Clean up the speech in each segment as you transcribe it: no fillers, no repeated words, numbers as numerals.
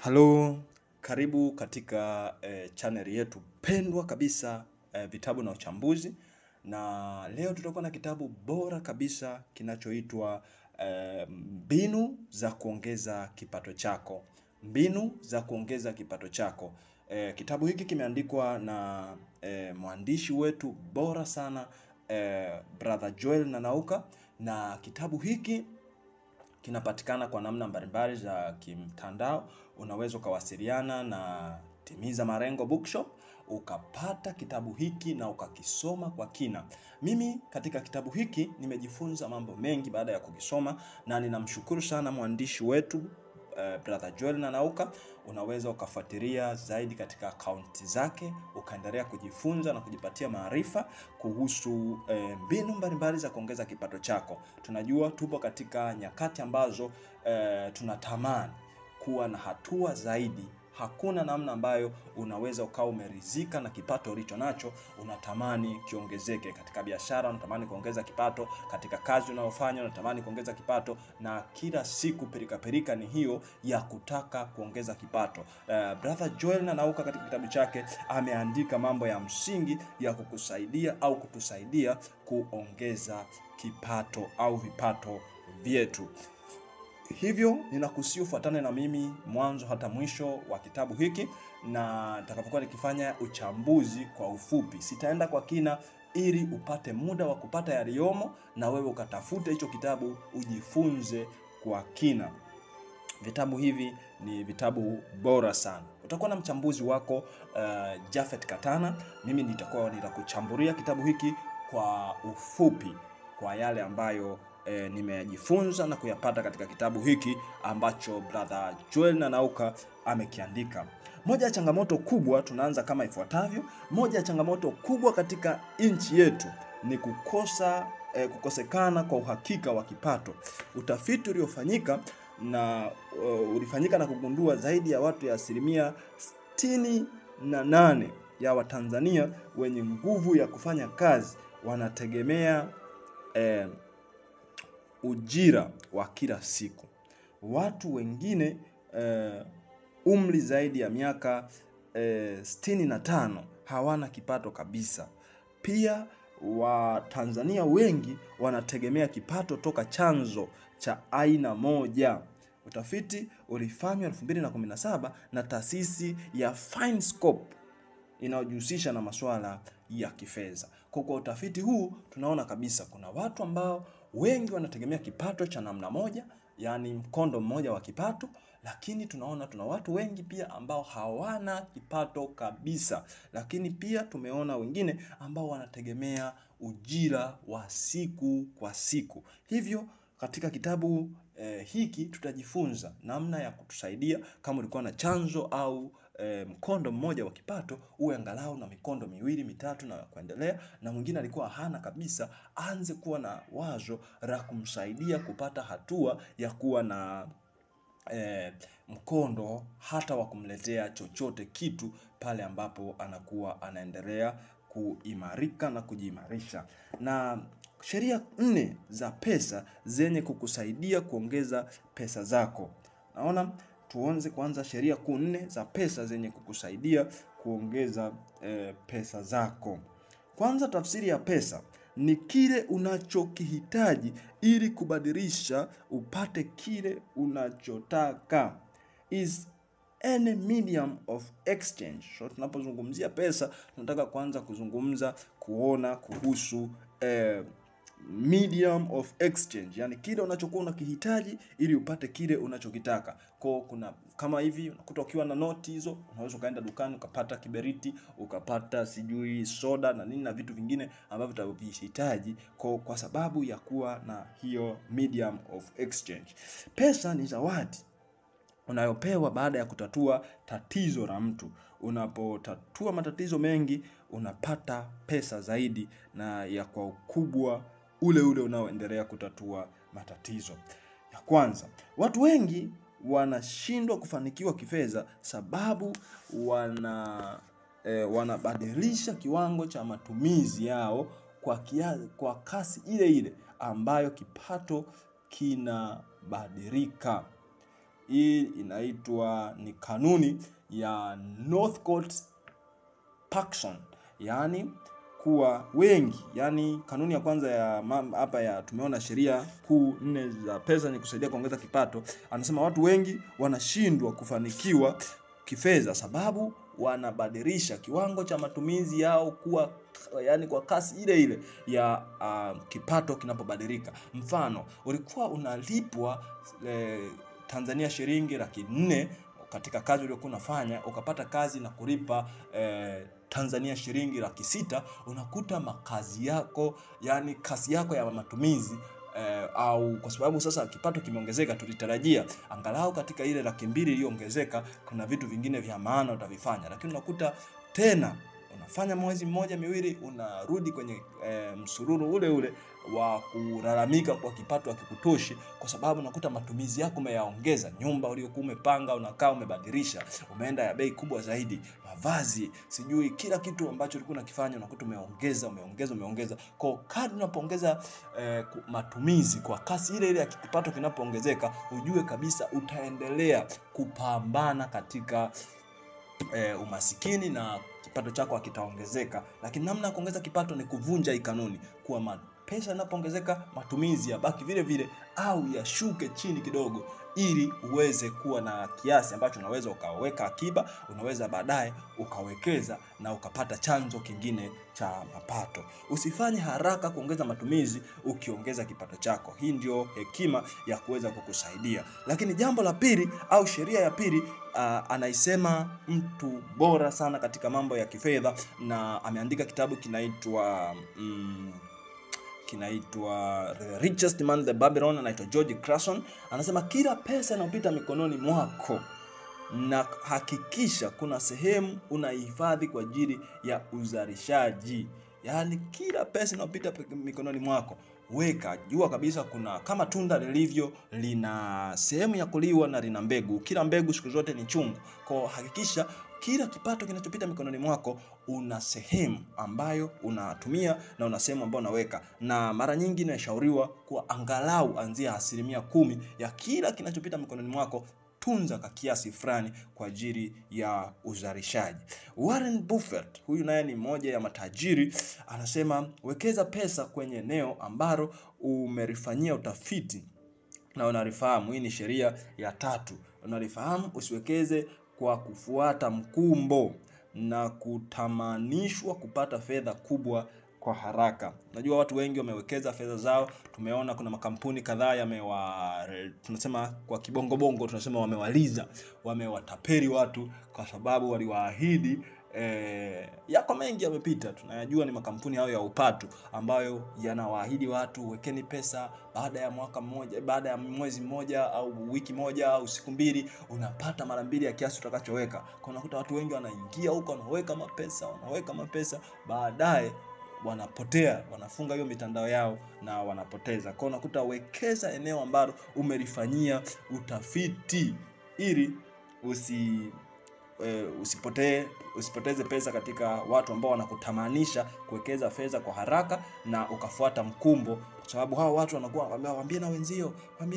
Halo, karibu katika channel yetu pendwa kabisa, vitabu na uchambuzi. Na leo tutakuwa na kitabu bora kabisa kinachoitwa mbinu za kuongeza kipato chako. Mbinu za kuongeza kipato chako. Kitabu hiki kimeandikwa na mwandishi wetu bora sana, Brother Joel Nanauka, na kitabu hiki kinapatikana kwa namna mbalimbali za kimtandao. Unaweza ukawasiliana na Timiza Marengo Bookshop ukapata kitabu hiki na ukakisoma kwa kina. Mimi katika kitabu hiki nimejifunza mambo mengi baada ya kukisoma, na ninamshukuru sana mwandishi wetu Brother Joel Nanauka. Unaweza ukafuatilia zaidi katika akaunti zake, ukaendelea kujifunza na kujipatia maarifa kuhusu mbinu mbalimbali za kuongeza kipato chako. Tunajua tupo katika nyakati ambazo tunatamani kuwa na hatua zaidi. Hakuna namna ambayo unaweza ukawa umeridhika na kipato ulicho nacho, unatamani kiongezeke. Katika biashara unatamani kuongeza kipato, katika kazi unayofanya unatamani kuongeza kipato, na kila siku perika ni hiyo ya kutaka kuongeza kipato. Brother Joel Nanauka katika kitabu chake ameandika mambo ya msingi ya kukusaidia au kutusaidia kuongeza kipato au vipato vyetu. Hivyo ninakusihi ufuatane na mimi mwanzo hata mwisho wa kitabu hiki, na nitakapokuwa nikifanya uchambuzi kwa ufupi. Sitaenda kwa kina ili upate muda wa kupata yaliyomo na wewe ukatafute hicho kitabu ujifunze kwa kina. Vitabu hivi ni vitabu bora sana. Utakuwa na mchambuzi wako Jafet Katana. Mimi nitakuchambulia kitabu hiki kwa ufupi kwa yale ambayo nimejifunza na kuyapata katika kitabu hiki ambacho Brother Joel Nanauka amekiandika. Moja ya changamoto kubwa, tunaanza kama ifuatavyo. Moja ya changamoto kubwa katika nchi yetu ni kukosekana kwa uhakika wa kipato. Utafiti ulifanyika na kugundua zaidi ya watu ya 68% ya Watanzania wenye nguvu ya kufanya kazi wanategemea ujira wa kila siku. Watu wengine umri zaidi ya miaka 65 hawana kipato kabisa. Pia Watanzania wengi wanategemea kipato toka chanzo cha aina moja. Utafiti ulifanywa 2017 na taasisi ya Finscope inayojihusisha na masuala ya kifedha. Kwa utafiti huu tunaona kabisa kuna watu ambao wengi wanategemea kipato cha namna moja, yani mkondo mmoja wa kipato, lakini tuna watu wengi pia ambao hawana kipato kabisa. Lakini pia tumeona wengine ambao wanategemea ujira wa siku kwa siku. Hivyo katika kitabu hiki tutajifunza namna ya kutusaidia kama ulikuwa na chanzo au mkondo mmoja wa kipato, uwe angalau na mikondo 2, 3 na kuendelea, na mwingine alikuwa hana kabisa, aanze kuwa na wazo la kumsaidia kupata hatua ya kuwa na mkondo hata wa kumletea chochote kitu pale ambapo anakuwa anaendelea kuimarika na kujimarisha. Na sheria 4 za pesa zenye kukusaidia kuongeza pesa zako. Naona tuanze kwanza sheria 4 za pesa zenye kukusaidia kuongeza pesa zako. Kwanza, tafsiri ya pesa ni kile unachokihitaji ili kubadilisha upate kile unachotaka. Is any medium of exchange. So tunapozungumzia pesa, tunataka kwanza kuzungumza kuhusu medium of exchange, yani kile unachokuwa unakihitaji ili upate kile unachokitaka. Kuna kama hivi unakuta ukiwa na noti hizo, unaweza kaenda dukani ukapata kiberiti, ukapata sijui soda na nini na vitu vingine ambavyo utavihitaji kwa sababu ya kuwa na hiyo medium of exchange. Pesa ni zawadi unayopewa baada ya kutatua tatizo la mtu. Unapotatua matatizo mengi unapata pesa zaidi na ya kwa ukubwa ule unaoendelea kutatua matatizo. Ya kwanza, watu wengi wanashindwa kufanikiwa kifedha sababu wanabadilisha kiwango cha matumizi yao kwa kasi ile ambayo kipato kinabadilika. Hii inaitwa ni kanuni ya Northcote-Parkinson, yani kuwa wengi. Yani kanuni ya kwanza ya hapa ya tumeona sheria kuu 4 za pesa ni kusaidia kuongeza kipato. Anasema watu wengi wanashindwa kufanikiwa kifedha sababu wanabadilisha kiwango cha matumizi yao kuwa yani kwa kasi ile ile ya kipato kinapobadilika. Mfano, ulikuwa unalipwa Tanzania shilingi 400,000 katika kazi uliyokuwa unafanya, ukapata kazi na kulipa Tanzania shilingi 600,000, unakuta makazi yako yani kasi yako ya matumizi au kwa sababu sasa kipato kimeongezeka, tulitarajia angalau katika ile 200,000 iliyoongezeka kuna vitu vingine vya maana utavifanya, lakini unakuta tena unafanya mwezi mmoja miwili unarudi kwenye msururu ule ule wa kulalamika kwa kipato hakikutoshi, kwa sababu unakuta matumizi yako umeyaongeza. Nyumba uliyokuwa umepanga unakaa umebadilisha, umeenda ya bei kubwa zaidi, mavazi, sijui kila kitu ambacho ulikuwa unakifanya unakuta umeongeza. Kwa kadri unapoongeza matumizi kwa kasi ile ile ya kipato kinapoongezeka, ujue kabisa utaendelea kupambana katika umasikini na kipato chako hakitaongezeka. Lakini namna ya kuongeza kipato ni kuvunja hii kanuni, kuwa pesa inapoongezeka matumizi yabaki vile vile au yashuke chini kidogo, ili uweze kuwa na kiasi ambacho unaweza ukaweka akiba, unaweza baadaye ukawekeza na ukapata chanzo kingine cha mapato. Usifanye haraka kuongeza matumizi ukiongeza kipato chako. Hii ndio hekima ya kuweza kukusaidia. Lakini jambo la pili au sheria ya pili anaisema mtu bora sana katika mambo ya kifedha, na ameandika kitabu kinaitwa The Richest Man the Babylon, anaitwa George Clason. Anasema kila pesa inayopita mikononi mwako, na hakikisha kuna sehemu unahifadhi kwa ajili ya uzalishaji. Yani kila pesa inayopita mikononi mwako weka, jua kabisa kuna kama tunda lilivyo lina sehemu ya kuliwa na lina mbegu. Kila mbegu siku zote ni chungu. Kwa hakikisha kila kipato kinachopita mikononi mwako una sehemu ambayo unatumia na una sehemu ambayo unaweka. Na mara nyingi inashauriwa kwa angalau anzia 10% ya kila kinachopita mikononi mwako, tunza kwa kiasi fulani kwa ajili ya uzalishaji. Warren Buffett, huyu naye ni mmoja ya matajiri, anasema wekeza pesa kwenye eneo ambalo umelifanyia utafiti na unalifahamu. Hii ni sheria ya 3. Unalifahamu, usiwekeze kwa kufuata mkumbo na kutamanishwa kupata fedha kubwa kwa haraka. Najua watu wengi wamewekeza fedha zao. Tumeona kuna makampuni kadhaa tunasema kwa kibongo tunasema wamewaliza, wamewatapeli watu kwa sababu waliwaahidi yako mengi yamepita. Tunayajua ni makampuni hayo ya upatu ambayo yanawaahidi watu wekeni pesa, baada ya mwaka mmoja, baada ya mwezi mmoja au wiki moja au siku 2 unapata mara 2 ya kiasi utakachoweka. Kwa unakuta watu wengi wanaingia huko wanaweka mapesa, baadaye wanapotea, wanafunga hiyo mitandao yao na wanapoteza. Kwa unakuta wekeza eneo ambalo umelifanyia utafiti, ili usipoteze pesa katika watu ambao wanakutamanisha kuwekeza fedha kwa haraka na ukafuata mkumbo, kwa sababu hao watu wanakuwa waambie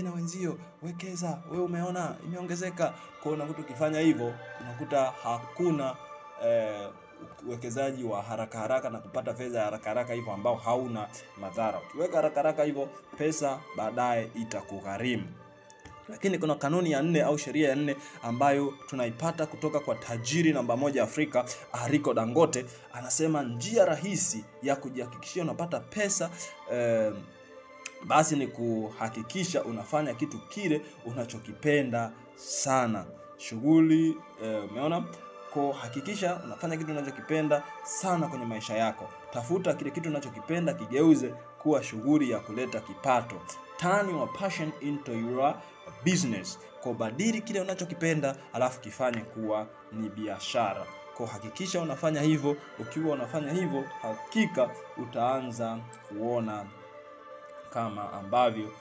na wenzio wekeza, wewe umeona imeongezeka. Kwa unakuta ukifanya hivyo unakuta hakuna uwekezaji wa haraka na kupata fedha haraka hivyo ambao hauna madhara. Ukiweka haraka hivyo pesa baadaye itakugharimu. Lakini kuna kanuni ya 4 au sheria ya 4 ambayo tunaipata kutoka kwa tajiri namba 1 Afrika, Aliko Dangote. Anasema njia rahisi ya kujihakikishia unapata pesa basi ni kuhakikisha unafanya kitu kile unachokipenda sana. Shughuli umeona? Kwa hakikisha unafanya kitu unachokipenda sana kwenye maisha yako. Tafuta kile kitu unachokipenda, kigeuze kuwa shughuli ya kuleta kipato. Turn your passion into your business. Kwa badili kile unachokipenda alafu kifanye kuwa ni biashara. Kwa hakikisha unafanya hivyo. Ukiwa unafanya hivyo, hakika utaanza kuona kama ambavyo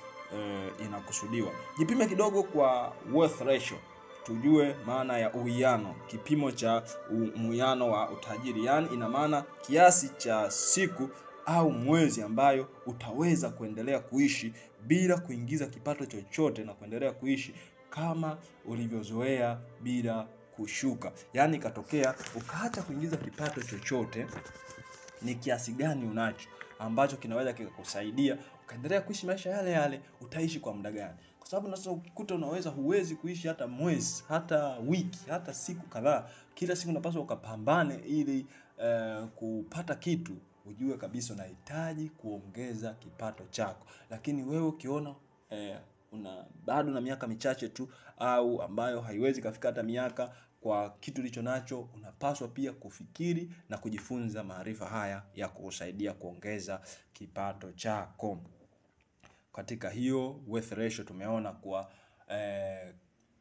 inakusudiwa. Jipime kidogo kwa worth ratio. Tujue maana ya uwiano, kipimo cha uwiano wa utajiri. Yani ina maana kiasi cha siku au mwezi ambayo utaweza kuendelea kuishi bila kuingiza kipato chochote na kuendelea kuishi kama ulivyozoea bila kushuka. Yaani ikatokea ukaacha kuingiza kipato chochote, ni kiasi gani unacho ambacho kinaweza kikakusaidia ukaendelea kuishi maisha yale yale, utaishi kwa muda gani? Kwa sababu sasa ukikuta huwezi kuishi hata mwezi, hata wiki, hata siku kadhaa, kila siku unapaswa ukapambane ili kupata kitu, ujue kabisa unahitaji kuongeza kipato chako. Lakini wewe ukiona bado na miaka michache tu, au ambayo haiwezi kafika hata miaka, kwa kitu ulicho nacho, unapaswa pia kufikiri na kujifunza maarifa haya ya kukusaidia kuongeza kipato chako. Katika hiyo worth ratio tumeona kwa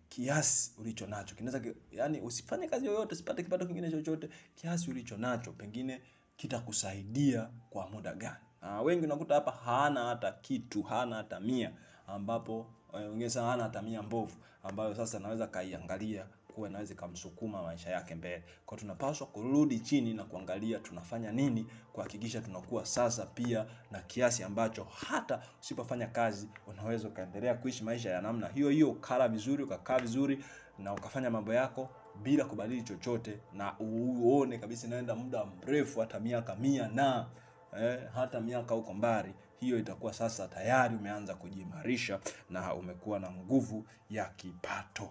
kiasi ulicho nacho kinaweza, yani usifanye kazi yoyote, usipate kipato kingine chochote, kiasi ulicho nacho pengine kitakusaidia kwa muda gani. Wengi unakuta hapa hana hata kitu, hana hata 100, ambapo ungeza hana hata 100 mbovu, ambayo sasa naweza kaiangalia kuwa naweza kumsukuma maisha yake mbele. Kwa tunapaswa kurudi chini na kuangalia tunafanya nini kuhakikisha tunakuwa sasa pia na kiasi ambacho hata usipofanya kazi unaweza kaendelea kuishi maisha ya namna hiyo hiyo, ukala vizuri, ukakaa vizuri na ukafanya mambo yako bila kubadili chochote, na uone kabisa inaenda muda mrefu, hata miaka 100 na hata miaka huko mbali. Hiyo itakuwa sasa tayari umeanza kujimarisha na umekuwa na nguvu ya kipato.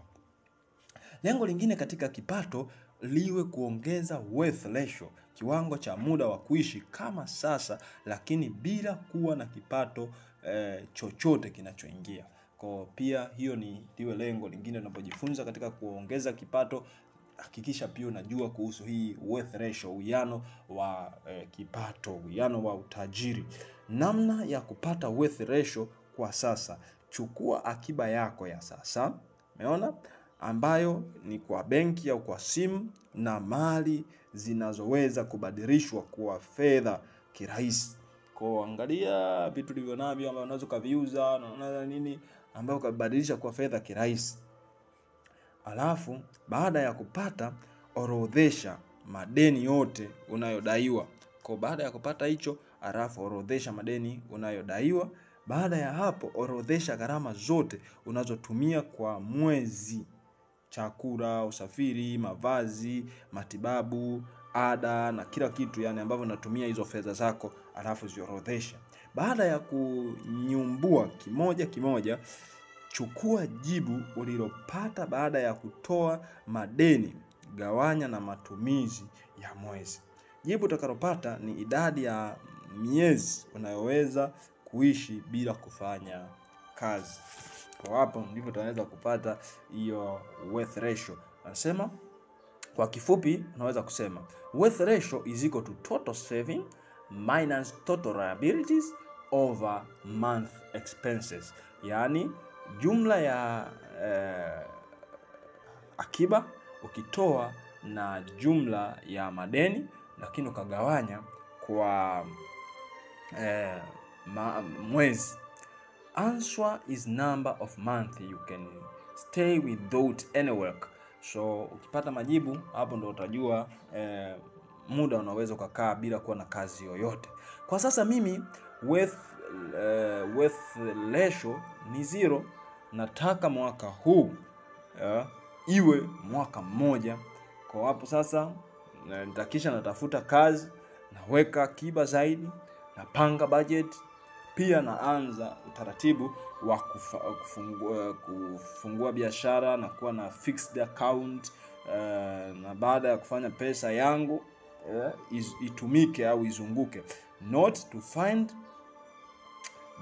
Lengo lingine katika kipato liwe kuongeza wealth ratio, kiwango cha muda wa kuishi kama sasa, lakini bila kuwa na kipato chochote kinachoingia. Kwa pia hiyo liwe lengo lingine unapojifunza katika kuongeza kipato. Hakikisha pia unajua kuhusu hii wealth ratio, uwiano wa kipato, uwiano wa utajiri. Namna ya kupata wealth ratio kwa sasa: chukua akiba yako ya sasa, umeona, ambayo ni kwa benki au kwa simu, na mali zinazoweza kubadilishwa kuwa fedha kirahisi. Kwa angalia vitu ulivyo navyo ambavyo unaweza kuviuza na nini, ambayo kubadilisha kuwa fedha kirahisi. Alafu baada ya kupata, orodhesha madeni yote unayodaiwa. Kwa baada ya kupata hicho, alafu orodhesha madeni unayodaiwa. Baada ya hapo, orodhesha gharama zote unazotumia kwa mwezi: chakula, usafiri, mavazi, matibabu, ada na kila kitu, yani ambavyo unatumia hizo fedha zako, alafu ziorodhesha. Baada ya kunyumbua kimoja kimoja, chukua jibu ulilopata baada ya kutoa madeni, gawanya na matumizi ya mwezi. Jibu utakalopata ni idadi ya miezi unayoweza kuishi bila kufanya kazi. Kwa hapo ndivyo tunaweza kupata hiyo wealth ratio. Anasema kwa kifupi unaweza kusema wealth ratio is equal to total saving minus total liabilities over month expenses. Yani jumla ya akiba ukitoa na jumla ya madeni, lakini ukagawanya kwa mwezi. Answer is number of month you can stay without any work. So ukipata majibu hapo ndo utajua muda unaweza kukaa bila kuwa na kazi yoyote. Kwa sasa mimi wealth ratio ni 0. Nataka mwaka huu iwe mwaka mmoja. Kwa hapo sasa nitakisha natafuta kazi, naweka akiba zaidi, napanga budget, pia naanza utaratibu wa kufungua biashara na kuwa na fixed account, na baada ya kufanya pesa yangu itumike au izunguke. Not to find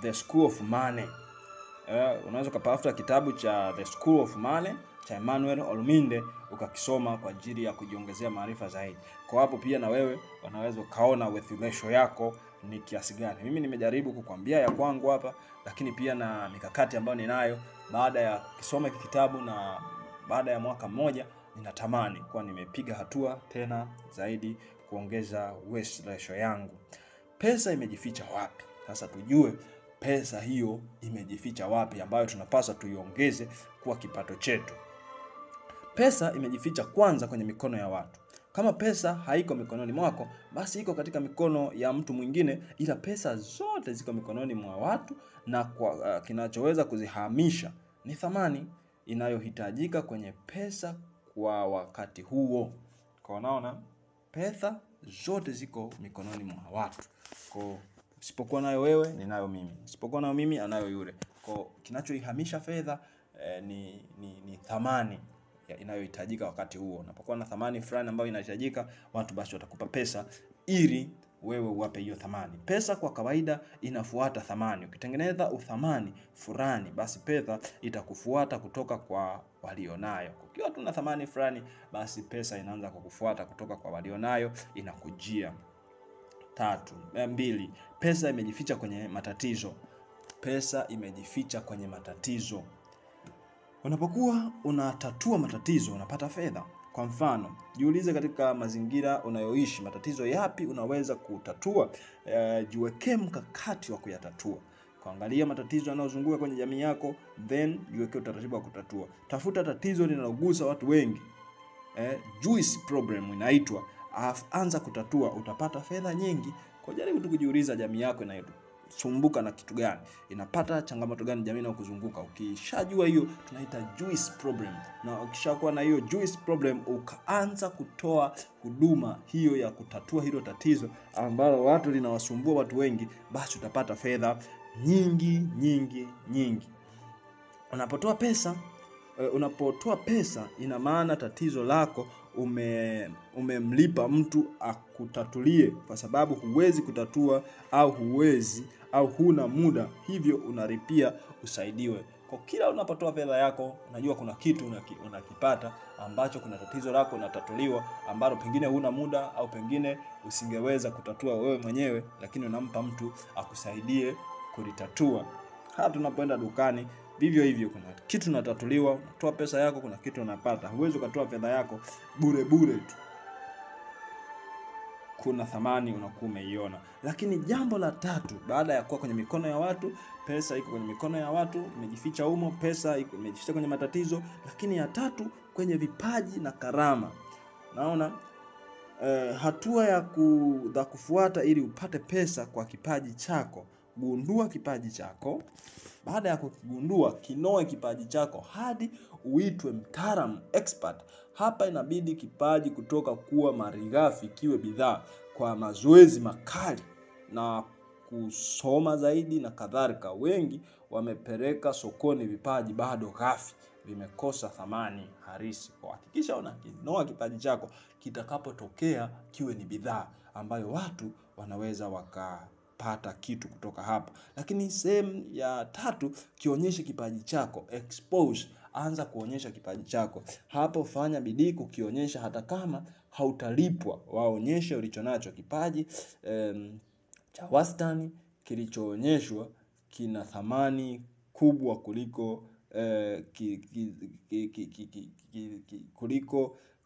the School of Money. Unaweza kupata kitabu cha The School of Money cha Emmanuel Oluminde ukakisoma kwa ajili ya kujiongezea maarifa zaidi. Kwa hapo pia na wewe unaweza kaona wealth ratio yako ni kiasi gani. Mimi nimejaribu kukwambia ya kwangu hapa, lakini pia na mikakati ambayo ninayo baada ya kusoma kitabu, na baada ya mwaka mmoja ninatamani kuwa nimepiga hatua tena zaidi kuongeza wealth ratio yangu. Pesa imejificha wapi? Sasa tujue pesa hiyo imejificha wapi ambayo tunapaswa tuiongeze kuwa kipato chetu. Pesa imejificha kwanza kwenye mikono ya watu. Kama pesa haiko mikononi mwako, basi iko katika mikono ya mtu mwingine, ila pesa zote ziko mikononi mwa watu, na kwa kinachoweza kuzihamisha ni thamani. inayohitajika kwenye pesa kwa wakati huo. Kwa unaona, pesa zote ziko mikononi mwa watu. Kwa usipokuwa nayo wewe, ninayo mimi. Usipokuwa nayo mimi, anayo yule. Kwa kinachoihamisha fedha ni thamani inayohitajika wakati huo. Unapokuwa na thamani fulani ambayo inahitajika, watu basi watakupa pesa ili wewe uwape hiyo thamani. Pesa kwa kawaida inafuata thamani. Ukitengeneza uthamani fulani, basi pesa itakufuata kutoka kwa walionayo. Ukiwa tuna thamani fulani, basi pesa inaanza kukufuata kutoka kwa walionayo, inakujia. 2, pesa imejificha kwenye matatizo. Pesa imejificha kwenye matatizo. Unapokuwa unatatua matatizo, unapata fedha. Kwa mfano, jiulize katika mazingira unayoishi, matatizo yapi unaweza kutatua? Jiwekee mkakati wa kuyatatua. Kuangalia matatizo yanayozunguka kwenye jamii yako, then jiwekee utaratibu wa kutatua. Tafuta tatizo linalogusa watu wengi. Juice problem inaitwa. Anza kutatua, utapata fedha nyingi. Kwa jaribu tu kujiuliza jamii yako inayosumbuka na kitu gani? Inapata changamoto gani jamii inayokuzunguka? Ukishajua hiyo, tunaita juice problem. Na ukishakuwa na hiyo juice problem, ukaanza kutoa huduma hiyo ya kutatua hilo tatizo ambalo watu linawasumbua watu wengi, basi utapata fedha nyingi. Unapotoa pesa, ina maana tatizo lako umemlipa mtu akutatulie, kwa sababu huwezi kutatua au huna muda, hivyo unaripia usaidiwe. Kwa kila unapotoa fedha yako, unajua kuna kitu unakipata ambacho kuna tatizo lako unatatuliwa, ambalo pengine huna muda au pengine usingeweza kutatua wewe mwenyewe, lakini unampa mtu akusaidie kulitatua. Hata tunapoenda dukani, vivyo hivyo, kuna kitu unatatuliwa, unatoa pesa yako, kuna kitu unapata. Huwezi ukatoa fedha yako bure tu. Kuna thamani unakuwa umeiona. Lakini jambo la 3, baada ya kuwa kwenye mikono ya watu, pesa iko kwenye mikono ya watu, imejificha humo, pesa iko imejificha kwenye matatizo, lakini ya 3 kwenye vipaji na karama. Naona hatua ya kufuata ili upate pesa kwa kipaji chako. Gundua kipaji chako. Baada ya kukigundua, kinoe kipaji chako hadi uitwe mtaalamu, expert. Hapa inabidi kipaji kutoka kuwa malighafi kiwe bidhaa, kwa mazoezi makali na kusoma zaidi na kadhalika. Wengi wamepeleka sokoni vipaji bado ghafi, vimekosa thamani halisi. Kwa hakikisha unakinoa kipaji chako, kitakapotokea kiwe ni bidhaa ambayo watu wanaweza wakapata kitu kutoka hapa. Lakini sehemu ya 3, kionyeshe kipaji chako, expose. Anza kuonyesha kipaji chako. Hapo fanya bidii kukionyesha, hata kama hautalipwa. Waonyeshe ulichonacho. Kipaji cha wastani kilichoonyeshwa kina thamani kubwa kuliko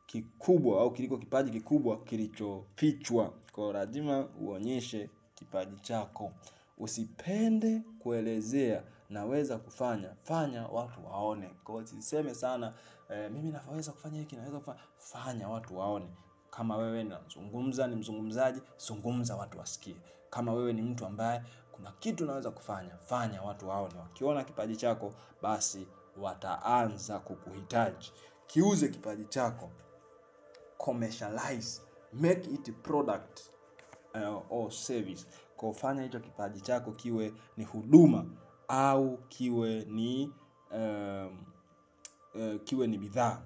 kikubwa au kuliko kipaji kikubwa kilichofichwa. Kwa lazima uonyeshe kipaji chako. Usipende kuelezea naweza kufanya, fanya watu waone. Kwa usiseme sana mimi naweza kufanya hiki, naweza kufanya. Fanya watu waone. Kama wewe ni mzungumzaji, zungumza watu wasikie. Kama wewe ni mtu ambaye kuna kitu unaweza kufanya, fanya watu waone. Wakiona kipaji chako, basi wataanza kukuhitaji. Kiuze kipaji chako. Commercialize, make it product or service. Kufanya hicho kipaji chako kiwe ni huduma au kiwe ni bidhaa.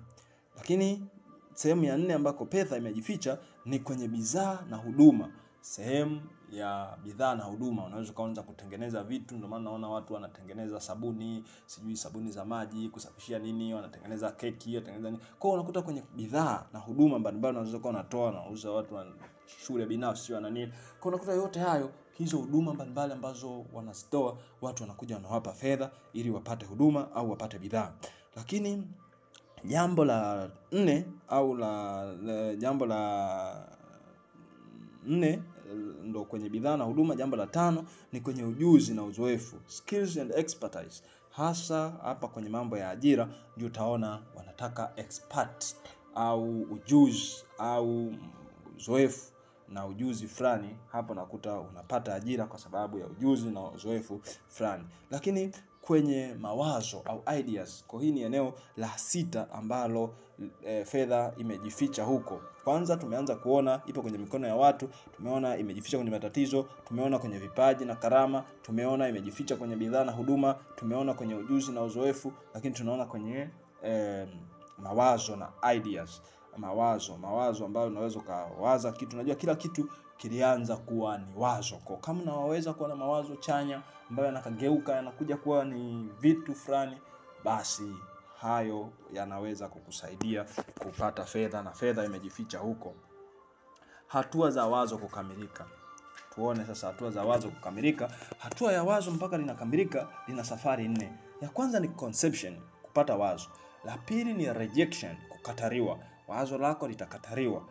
Lakini sehemu ya 4 ambako pesa imejificha ni kwenye bidhaa na huduma. Sehemu ya bidhaa na huduma, unaweza kuanza kutengeneza vitu. Ndio maana naona watu wanatengeneza sabuni, sabuni za maji, kusafishia nini, wanatengeneza keki, wanatengeneza nini. Kwa hiyo unakuta kwenye bidhaa na huduma mbalimbali unaweza kuwa unatoa na uuza, watu wa shule binafsi wana nini. Kwa unakuta yote hayo, hizo huduma mbalimbali ambazo wanazitoa, watu wanakuja wanawapa fedha ili wapate huduma au wapate bidhaa. Lakini jambo la 4 au jambo la 4 ndo kwenye bidhaa na huduma. Jambo la 5 ni kwenye ujuzi na uzoefu, skills and expertise. Hasa hapa kwenye mambo ya ajira ndio utaona wanataka expert au ujuzi au uzoefu na ujuzi fulani. Hapo nakuta unapata ajira kwa sababu ya ujuzi na uzoefu fulani. Lakini kwenye mawazo au ideas. Kwa hii ni eneo la 6 ambalo fedha imejificha huko. Kwanza tumeanza kuona ipo kwenye mikono ya watu, tumeona imejificha kwenye matatizo, tumeona kwenye vipaji na karama, tumeona imejificha kwenye bidhaa na huduma, tumeona kwenye ujuzi na uzoefu, lakini tunaona kwenye mawazo na ideas. Mawazo ambayo unaweza kuwaza kitu. Unajua kila kitu kilianza kuwa ni wazo. Kwa kama unaweza kuwa na mawazo chanya ambayo yanakageuka yanakuja kuwa ni vitu fulani, basi hayo yanaweza kukusaidia kupata fedha, na fedha imejificha huko. Hatua za wazo kukamilika. Tuone sasa hatua za wazo kukamilika. Hatua ya wazo mpaka linakamilika lina safari 4. Ya kwanza ni conception, kupata wazo. La pili ni rejection, kukataliwa. Wazo lako litakataliwa.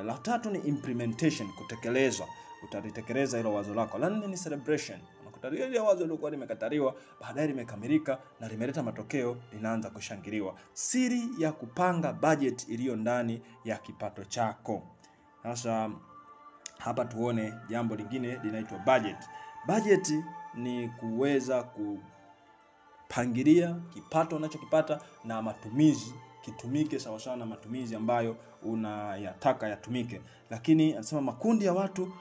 La tatu ni implementation, kutekeleza. Utalitekeleza hilo wazo lako. La 4 ni celebration. Unakutalia ile wazo lilikuwa limekataliwa, baadaye limekamilika na limeleta matokeo, linaanza kushangiliwa. Siri ya kupanga budget iliyo ndani ya kipato chako. Sasa hapa tuone jambo lingine linaitwa budget. Budget ni kuweza kupangilia kipato unachokipata na matumizi kitumike sawa sawa na matumizi ambayo unayataka yatumike. Lakini anasema makundi ya watu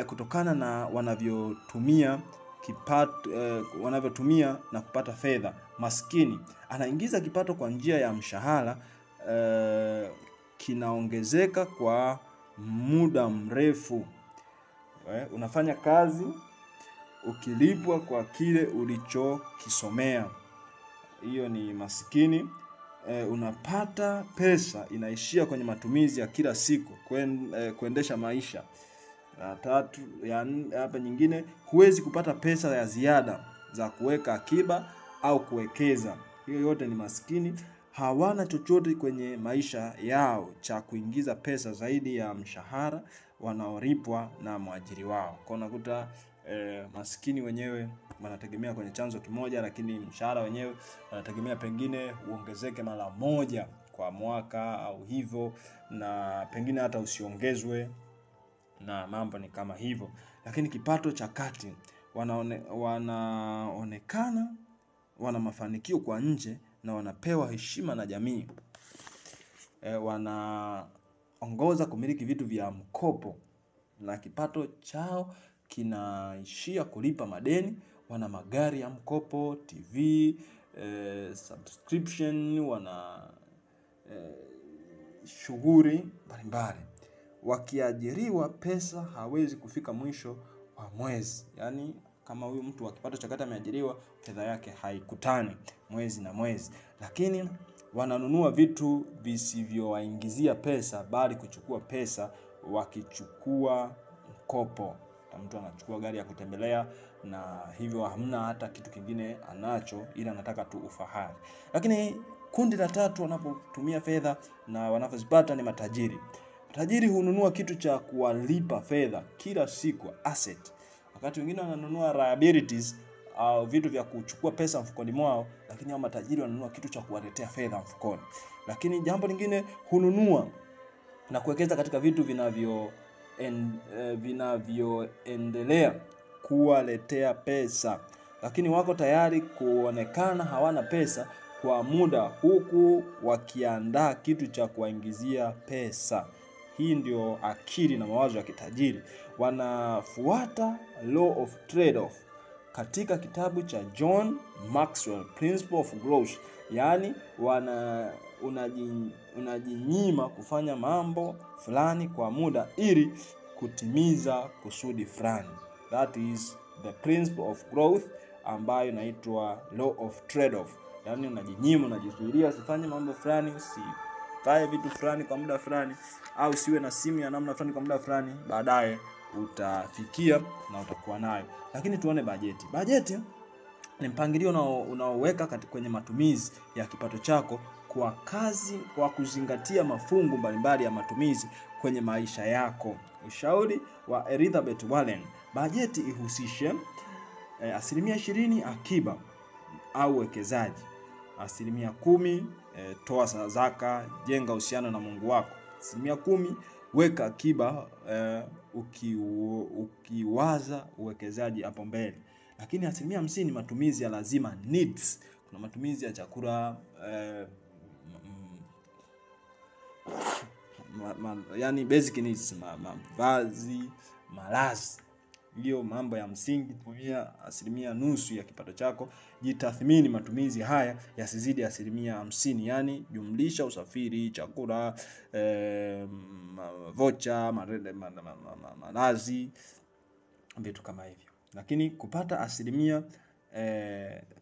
kutokana na wanavyotumia kipato wanavyotumia na kupata fedha. Maskini anaingiza kipato kwa njia ya mshahara, kinaongezeka kwa muda mrefu. Unafanya kazi ukilipwa kwa kile ulichokisomea. Hiyo ni maskini. Unapata pesa inaishia kwenye matumizi ya kila siku, kuendesha maisha. Na tatu, hapa nyingine, huwezi kupata pesa ya ziada za kuweka akiba au kuwekeza. Hiyo yote ni maskini. Hawana chochote kwenye maisha yao cha kuingiza pesa zaidi ya mshahara wanaolipwa na mwajiri wao. Kwa unakuta maskini wenyewe wanategemea kwenye chanzo kimoja, lakini mshahara wenyewe wanategemea pengine uongezeke mara moja kwa mwaka au hivyo, na pengine hata usiongezwe, na mambo ni kama hivyo. Lakini kipato cha kati wanaonekana wana mafanikio kwa nje na wanapewa heshima na jamii. Wanaongoza kumiliki vitu vya mkopo na kipato chao kinaishia kulipa madeni. Wana magari ya mkopo, TV, subscription, wana shughuli mbalimbali. Wakiajiriwa, pesa hawezi kufika mwisho wa mwezi. Yaani kama huyu mtu wa kipato cha kati ameajiriwa, fedha yake haikutani mwezi na mwezi. Lakini wananunua vitu visivyowaingizia pesa, bali kuchukua pesa wakichukua mkopo. Mtu anachukua gari ya kutembelea na hivyo hamna hata kitu kingine anacho, ila anataka tu ufahari. Lakini kundi la tatu wanapotumia fedha na wanapozipata ni matajiri. Matajiri hununua kitu cha kuwalipa fedha kila siku, asset. Wakati wengine wananunua liabilities au vitu vya kuchukua pesa mfukoni mwao, lakini hao matajiri wananunua kitu cha kuwaletea fedha mfukoni. Lakini jambo lingine, hununua na kuwekeza katika vitu vinavyoendelea kuwaletea pesa. Lakini wako tayari kuonekana hawana pesa kwa muda, huku wakiandaa kitu cha kuwaingizia pesa. Hii ndio akili na mawazo ya kitajiri. Wanafuata law of trade-off katika kitabu cha John Maxwell, Principle of Growth. Yaani unajinyima kufanya mambo fulani kwa muda ili kutimiza kusudi fulani. That is the principle of growth, ambayo inaitwa law of trade-off. Yaani unajinyima, unajizuilia usifanye mambo fulani, usifanye vitu fulani kwa muda fulani, au usiwe na simu ya namna fulani kwa muda fulani, baadaye utafikia na utakuwa nayo. Lakini tuone bajeti. Bajeti ni mpangilio unaoweka kwenye matumizi ya kipato chako kwa kuzingatia mafungu mbalimbali ya matumizi kwenye maisha yako. Ushauri wa Elizabeth Warren: bajeti ihusishe 20% akiba au wekezaji, 10% toa zaka, jenga uhusiano na Mungu wako, 10% weka akiba ukiwaza uwekezaji hapo mbele. Lakini 50% matumizi ya lazima, needs. Kuna matumizi ya chakula, yani basic needs, mavazi, malazi. Hiyo mambo ya msingi. Tumia nusu ya kipato chako. Jitathmini matumizi haya yasizidi 50%, yani jumlisha usafiri, chakula, vocha, malazi, vitu kama hivyo. Lakini kupata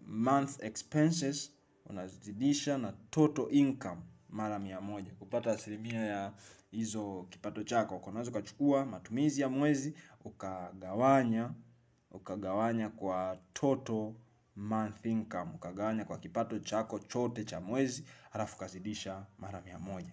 month expenses unazidisha na total income mara 100. Kupata 100% ya hizo kipato chako, unaweza kuchukua matumizi ya mwezi ukagawanya kwa total month income, ukagawanya kwa kipato chako chote cha mwezi, halafu kazidisha mara 100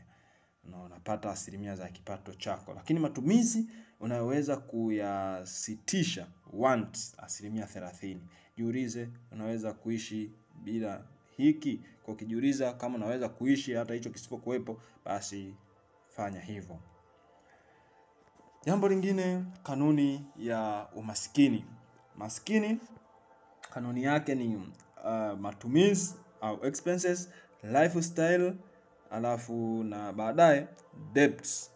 na unapata 100% za kipato chako. Lakini matumizi unaweza kuyasitisha once 30%. Jiulize, unaweza kuishi bila hiki? Kwa kijiuliza kama unaweza kuishi hata hicho kisipokuwepo, basi fanya hivyo. Jambo lingine, kanuni ya umaskini. Maskini kanuni yake ni matumizi au expenses, lifestyle, alafu na baadaye debts,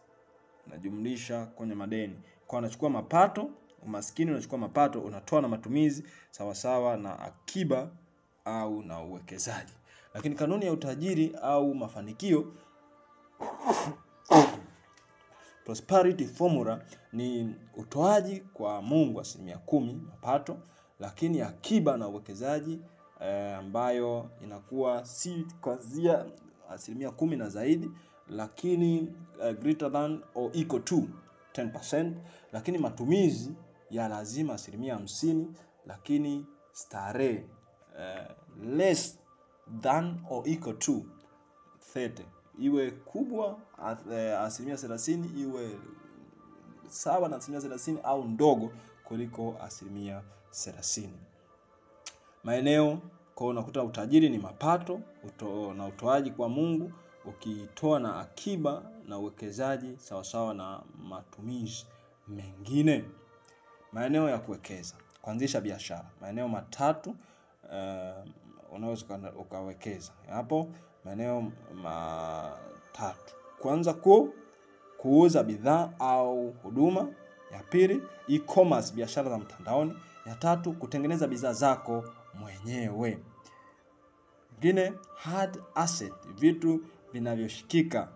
najumlisha kwenye madeni. Kwa unachukua mapato, umaskini unachukua mapato, unatoa na matumizi sawa sawa na akiba au na uwekezaji. Lakini kanuni ya utajiri au mafanikio, prosperity formula, ni utoaji kwa Mungu 10% mapato, lakini akiba na uwekezaji ambayo inakuwa si kuanzia 10% na zaidi, lakini greater than or equal to 10%, lakini matumizi ya lazima 50%, lakini starehe less than or equal to 30%. Iwe kubwa 30%, iwe sawa na 30% au ndogo kuliko 30%. Maeneo kwa unakuta utajiri ni mapato na utoaji kwa Mungu, ukitoa na akiba na uwekezaji sawa sawa na matumizi mengine. Maeneo ya kuwekeza, kuanzisha biashara. Maeneo 3 unaweza ukawekeza. Hapo maeneo 3. Kwanza kuuza bidhaa au huduma. Ya pili, e-commerce, biashara za mtandaoni. Ya 3, kutengeneza bidhaa zako mwenyewe. Nyingine, hard asset, vitu vinavyoshikika.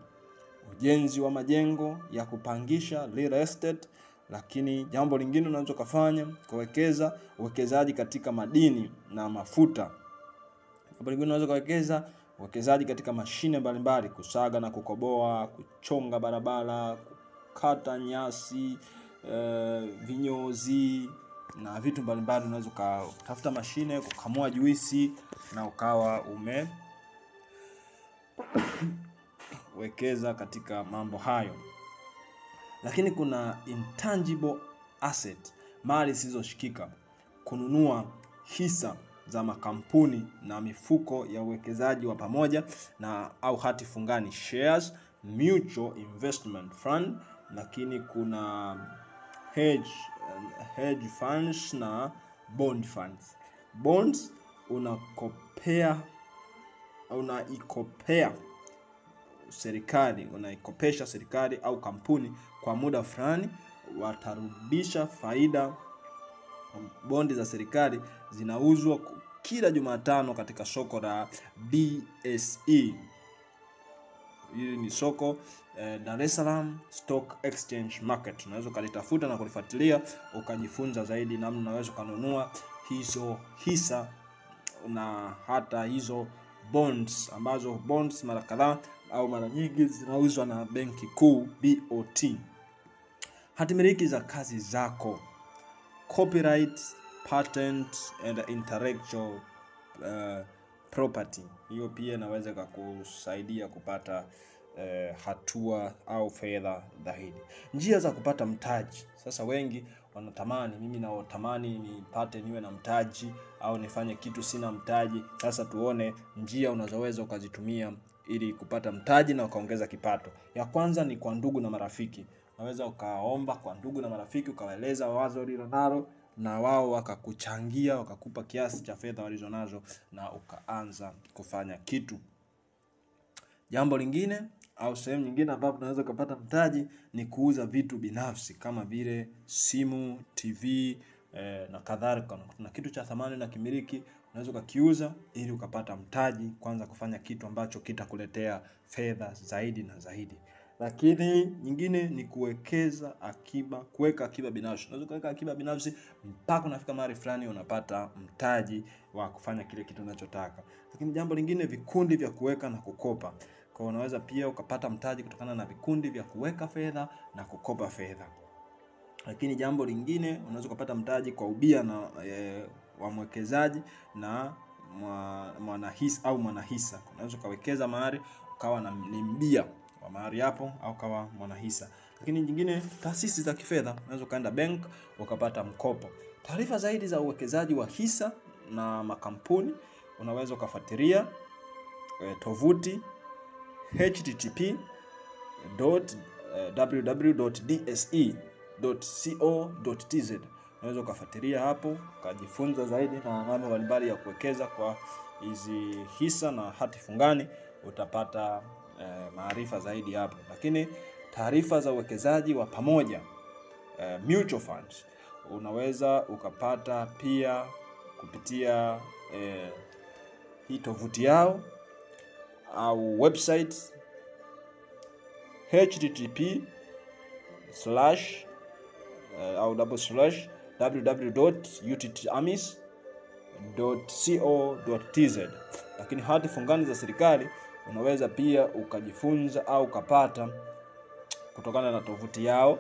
Ujenzi wa majengo ya kupangisha, real estate. Lakini jambo lingine unaweza kufanya kuwekeza, uwekezaji katika madini na mafuta. Jambo lingine unaweza kuwekeza, uwekezaji katika mashine mbalimbali, kusaga na kukoboa, kuchonga barabara, kukata nyasi, vinyozi na vitu mbalimbali. Unaweza kutafuta mashine kukamua juisi na ukawa umewekeza katika mambo hayo. Lakini kuna intangible asset, mali zisizoshikika. Kununua hisa za makampuni na mifuko ya uwekezaji wa pamoja na au hati fungani, shares, mutual investment fund. Lakini kuna hedge funds na bond funds. Bonds unaikopesha serikali au kampuni kwa muda fulani, watarudisha faida. Bondi za serikali zinauzwa kila Jumatano katika soko la DSE. Hili ni soko Dar es Salaam Stock Exchange Market. Unaweza kulitafuta na kulifuatilia ukajifunza zaidi namna unaweza kununua hizo hisa na hata hizo bonds, ambazo bonds mara kadhaa au mara nyingi zinauzwa na benki kuu BOT. Hati miliki za kazi zako, copyright, patent and intellectual property. Hiyo pia inaweza kukusaidia kupata hatua au fedha zaidi. Njia za kupata mtaji. Sasa wengi wanatamani, mimi natamani nipate niwe na mtaji au nifanye kitu sina mtaji. Sasa tuone njia unazoweza ukazitumia ili kupata mtaji na ukaongeza kipato. Ya kwanza ni kwa ndugu na marafiki. Unaweza ukaomba kwa ndugu na marafiki, ukawaeleza wazo hilo nalo, na wao wakakuchangia, wakakupa kiasi cha fedha walizonazo na ukaanza kufanya kitu. Jambo lingine au sehemu nyingine ambapo unaweza kupata mtaji ni kuuza vitu binafsi kama vile simu, TV na kadhalika. Na kitu cha thamani na kimiliki unaweza kukiuza ili ukapata mtaji, kwanza kufanya kitu ambacho kitakuletea fedha zaidi na zaidi. Lakini nyingine ni kuwekeza akiba, kuweka akiba binafsi. Unaweza kuweka akiba binafsi mpaka unafika mahali fulani unapata mtaji wa kufanya kile kitu unachotaka. Lakini jambo lingine, vikundi vya kuweka na kukopa. Kwa unaweza pia ukapata mtaji kutokana na vikundi vya kuweka fedha na kukopa fedha. Lakini jambo lingine, unaweza kupata mtaji kwa ubia na wa mwekezaji na mwanahisa au mwanahisa. Unaweza kawekeza mahali ukawa ni mbia wa mahali hapo au kawa mwanahisa. Lakini nyingine, taasisi za kifedha, unaweza kaenda bank ukapata mkopo. Taarifa zaidi za uwekezaji wa hisa na makampuni unaweza kufuatilia tovuti http://www.dse.co.tz. Unaweza kufuatilia hapo ukajifunza zaidi na mambo mbalimbali ya kuwekeza kwa hizi hisa na hati fungani, utapata maarifa zaidi hapo. Lakini taarifa za uwekezaji wa pamoja, mutual funds, unaweza ukapata pia kupitia hii tovuti yao au website http://www.uttamis.co.tz. Lakini hati fungani za serikali unaweza pia ukajifunza au ukapata kutokana na tovuti yao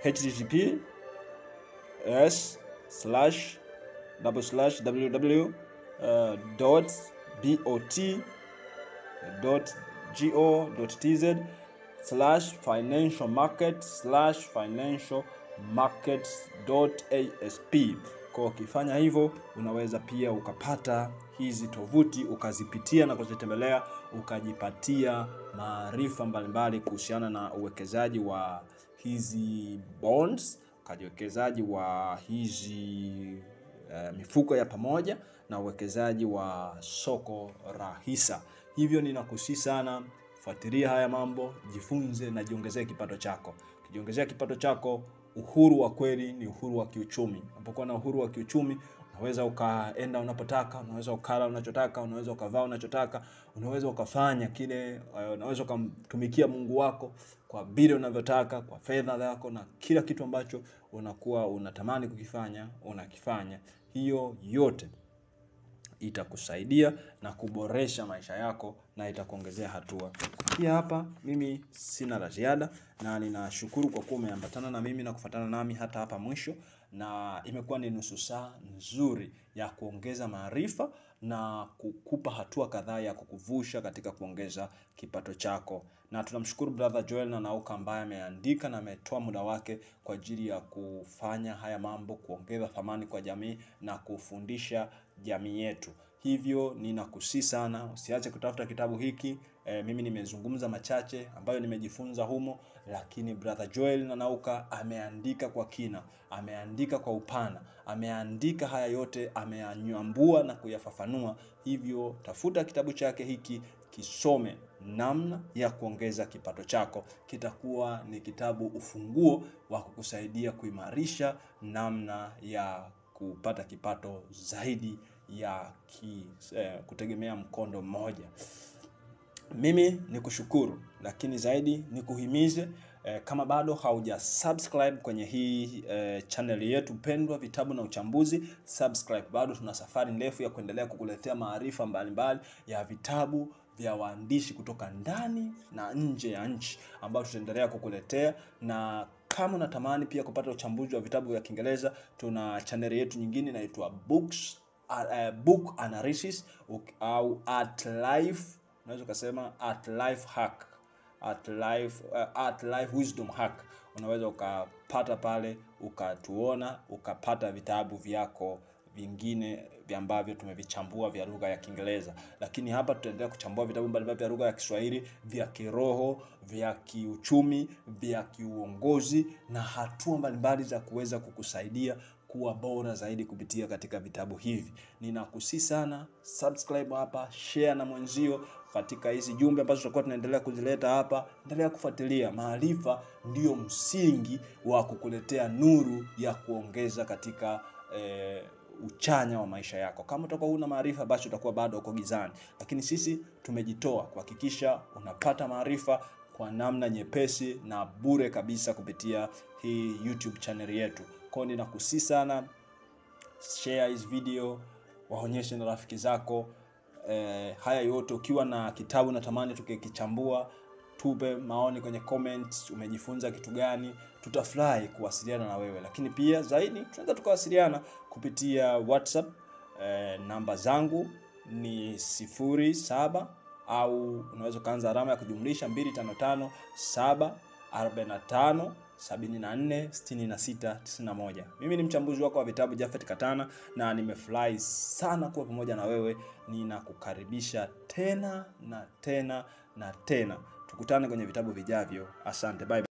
http://www.bot.go.tz/financial-markets.asp. Kwa ukifanya hivyo unaweza pia ukapata hizi tovuti ukazipitia na kuzitembelea, ukajipatia maarifa mbalimbali kuhusiana na uwekezaji wa hizi bonds, uwekezaji wa hizi mifuko ya pamoja na uwekezaji wa soko la hisa. Hivyo ninakusihi sana, fuatilia haya mambo, jifunze na jiongezee kipato chako. Ukijiongezea kipato chako, uhuru wa kweli ni uhuru wa kiuchumi. Unapokuwa na uhuru wa kiuchumi, unaweza ukaenda unapotaka, unaweza ukala unachotaka, unaweza ukavaa unachotaka, unaweza ukafanya kile, unaweza kumtumikia Mungu wako kwa vile unavyotaka, kwa fedha zako, na kila kitu ambacho unakuwa unatamani kukifanya unakifanya. Hiyo yote itakusaidia na kuboresha maisha yako na itakuongezea hatua. Kufikia hapa mimi sina la ziada, na ninashukuru kwa kuwa umeambatana na mimi na kufuatana nami hata hapa mwisho, na imekuwa ni nusu saa nzuri ya kuongeza maarifa na kukupa hatua kadhaa ya kukuvusha katika kuongeza kipato chako. Na tunamshukuru brother Joel na Nauka ambaye ameandika na ametoa muda wake kwa ajili ya kufanya haya mambo, kuongeza thamani kwa jamii na kufundisha jamii yetu. Hivyo ninakusihi sana usiache kutafuta kitabu hiki. Mimi nimezungumza machache ambayo nimejifunza humo, lakini brother Joel na Nauka ameandika kwa kina, ameandika kwa upana, ameandika haya yote, ameyanyambua na kuyafafanua. Hivyo tafuta kitabu chake hiki, kisome namna ya kuongeza kipato chako. Kitakuwa ni kitabu ufunguo wa kukusaidia kuimarisha namna ya kupata kipato zaidi ya kutegemea mkondo mmoja. Mimi nikushukuru, lakini zaidi nikuhimize, kama bado hauja subscribe kwenye hii channel yetu pendwa Vitabu na Uchambuzi, subscribe. Bado tuna safari ndefu ya kuendelea kukuletea maarifa mbalimbali ya vitabu vya waandishi kutoka ndani na nje ya nchi ambao tutaendelea kukuletea. Na kama unatamani pia kupata uchambuzi wa vitabu vya Kiingereza, tuna channel yetu nyingine inaitwa Book Analysis au At Life, unaweza kusema At Life Hack, At Life Wisdom Hack. Unaweza ukapata pale, ukatuona, ukapata vitabu vyako vingine vya ambavyo tumevichambua vya lugha ya Kiingereza. Lakini hapa tutaendelea kuchambua vitabu mbalimbali vya lugha ya Kiswahili, vya kiroho, vya kiuchumi, vya kiuongozi na hatua mbalimbali za kuweza kukusaidia kuwa bora zaidi kupitia katika vitabu hivi. Ninakusihi sana, subscribe hapa, share na mwenzio katika hizi jumbe ambazo tutakuwa tunaendelea kuzileta hapa. Endelea kufuatilia. Maarifa ndio msingi wa kukuletea nuru ya kuongeza katika uchanya wa maisha yako. Kama utakuwa huna maarifa, basi utakuwa bado uko gizani. Lakini sisi tumejitoa kuhakikisha unapata maarifa kwa namna nyepesi na bure kabisa kupitia hii YouTube channel yetu. Kwa hiyo ninakusihi sana, share this video, waonyeshe na rafiki zako. Haya yote, ukiwa na kitabu natamani tukikichambua, tupe maoni kwenye comments, umejifunza kitu gani. Tutafurahi kuwasiliana na wewe. Lakini pia zaidi tunaweza tukawasiliana kupitia WhatsApp. Namba zangu ni 07 au unaweza kaanza alama ya kujumlisha 255 745 74 66 91. Mimi ni mchambuzi wako wa vitabu Japhet Katana, na nimefurahi sana kuwa pamoja na wewe. Ninakukaribisha tena na tena na tena. Tukutane kwenye vitabu vijavyo. Asante, bye.